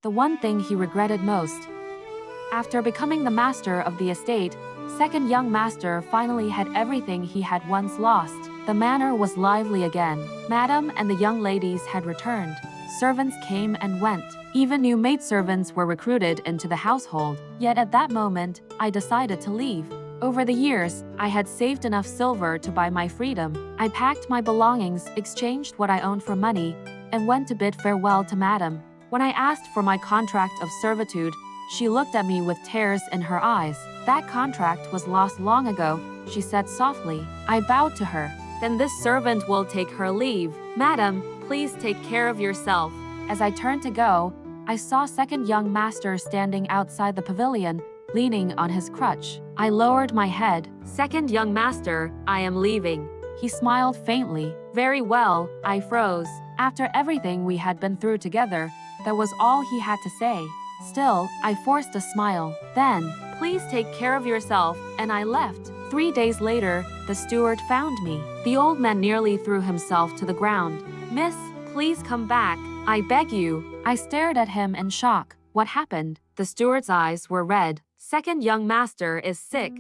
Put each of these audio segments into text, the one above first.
the one thing he regretted most. After becoming the master of the estate, second young master finally had everything he had once lost. The manor was lively again. Madam and the young ladies had returned. Servants came and went. Even new maidservants were recruited into the household. Yet at that moment, I decided to leave. Over the years, I had saved enough silver to buy my freedom. I packed my belongings, exchanged what I owned for money, and went to bid farewell to Madam. When I asked for my contract of servitude, she looked at me with tears in her eyes. That contract was lost long ago, she said softly. I bowed to her. Then this servant will take her leave. Madam, please take care of yourself. As I turned to go, I saw second young master standing outside the pavilion, leaning on his crutch. I lowered my head. Second young master, I am leaving. He smiled faintly. Very well, I froze. After everything we had been through together, that was all he had to say. Still, I forced a smile. Then, please take care of yourself, and I left. 3 days later, the steward found me. The old man nearly threw himself to the ground. Miss, please come back. I beg you. I stared at him in shock. What happened? The steward's eyes were red. Second young master is sick.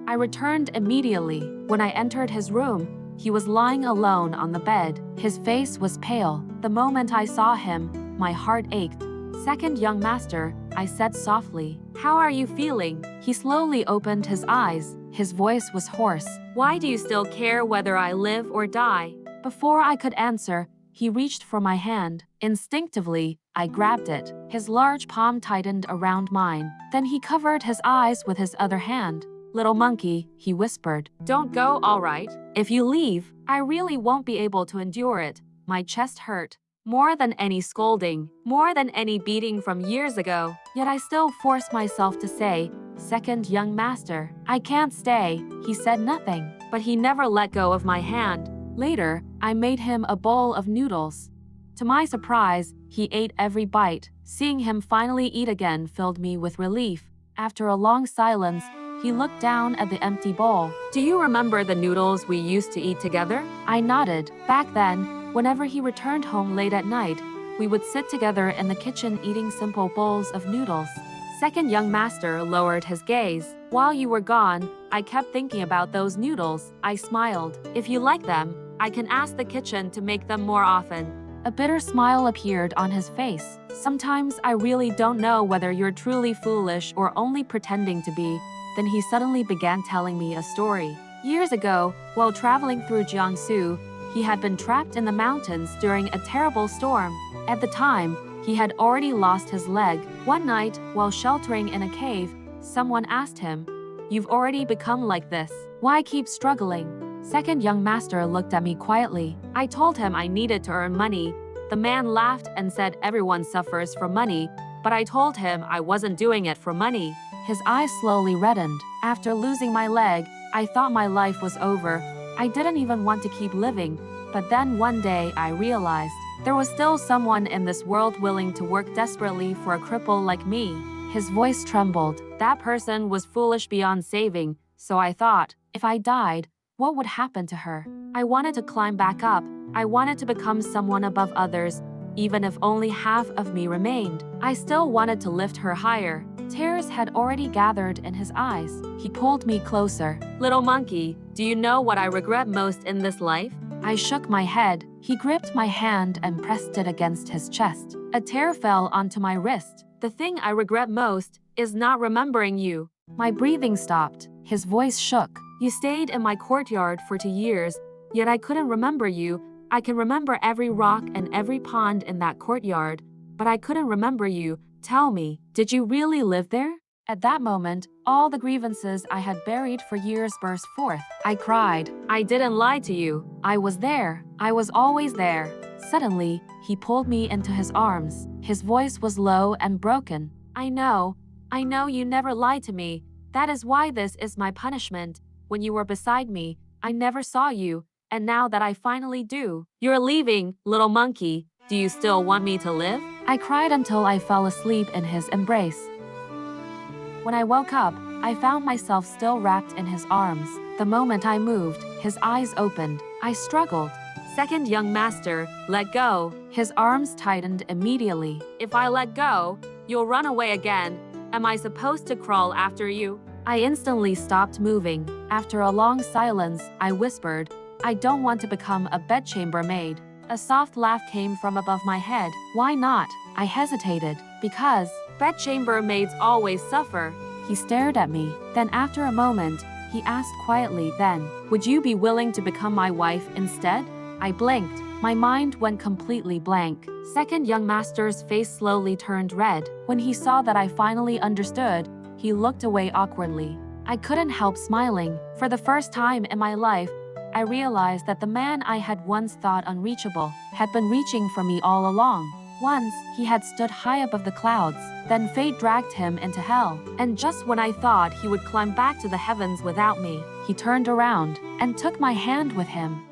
I returned immediately. When I entered his room, he was lying alone on the bed. His face was pale. The moment I saw him, my heart ached. Second young master, I said softly. How are you feeling? He slowly opened his eyes. His voice was hoarse. Why do you still care whether I live or die? Before I could answer, he reached for my hand. Instinctively, I grabbed it. His large palm tightened around mine. Then he covered his eyes with his other hand. Little monkey, he whispered. Don't go, all right? If you leave, I really won't be able to endure it. My chest hurt. More than any scolding, more than any beating from years ago. Yet I still forced myself to say, second young master, I can't stay. He said nothing, but he never let go of my hand. Later, I made him a bowl of noodles. To my surprise, he ate every bite. Seeing him finally eat again filled me with relief. After a long silence, he looked down at the empty bowl. Do you remember the noodles we used to eat together? I nodded. Back then, whenever he returned home late at night, we would sit together in the kitchen eating simple bowls of noodles. Second young master lowered his gaze. While you were gone, I kept thinking about those noodles. I smiled. If you like them, I can ask the kitchen to make them more often. A bitter smile appeared on his face. Sometimes I really don't know whether you're truly foolish or only pretending to be. Then he suddenly began telling me a story. Years ago, while traveling through Jiangsu, he had been trapped in the mountains during a terrible storm. At the time, he had already lost his leg. One night, while sheltering in a cave, someone asked him, "You've already become like this. Why keep struggling?" Second young master looked at me quietly. I told him I needed to earn money. The man laughed and said everyone suffers for money, but I told him I wasn't doing it for money. His eyes slowly reddened. After losing my leg, I thought my life was over. I didn't even want to keep living, but then one day I realized there was still someone in this world willing to work desperately for a cripple like me. His voice trembled. That person was foolish beyond saving, so I thought, if I died, what would happen to her? I wanted to climb back up. I wanted to become someone above others, even if only half of me remained. I still wanted to lift her higher. Tears had already gathered in his eyes. He pulled me closer. Little monkey, do you know what I regret most in this life? I shook my head. He gripped my hand and pressed it against his chest. A tear fell onto my wrist. The thing I regret most is not remembering you. My breathing stopped. His voice shook. You stayed in my courtyard for 2 years, yet I couldn't remember you. I can remember every rock and every pond in that courtyard, but I couldn't remember you. Tell me, did you really live there? At that moment, all the grievances I had buried for years burst forth. I cried. I didn't lie to you. I was there. I was always there. Suddenly, he pulled me into his arms. His voice was low and broken. I know you never lied to me. That is why this is my punishment. When you were beside me, I never saw you, and now that I finally do. You're leaving, little monkey. Do you still want me to live? I cried until I fell asleep in his embrace. When I woke up, I found myself still wrapped in his arms. The moment I moved, his eyes opened. I struggled. second young master let go. His arms tightened immediately. If I let go, you'll run away again. Am I supposed to crawl after you? I instantly stopped moving. After a long silence, I whispered, I don't want to become a bedchamber maid. A soft laugh came from above my head. Why not? I hesitated. Because bedchamber maids always suffer. He stared at me. Then after a moment, he asked quietly, then, would you be willing to become my wife instead? I blinked. My mind went completely blank. Second young master's face slowly turned red. When he saw that I finally understood, he looked away awkwardly. I couldn't help smiling. For the first time in my life, I realized that the man I had once thought unreachable had been reaching for me all along. Once, he had stood high above the clouds, then fate dragged him into hell. And just when I thought he would climb back to the heavens without me, he turned around and took my hand with him.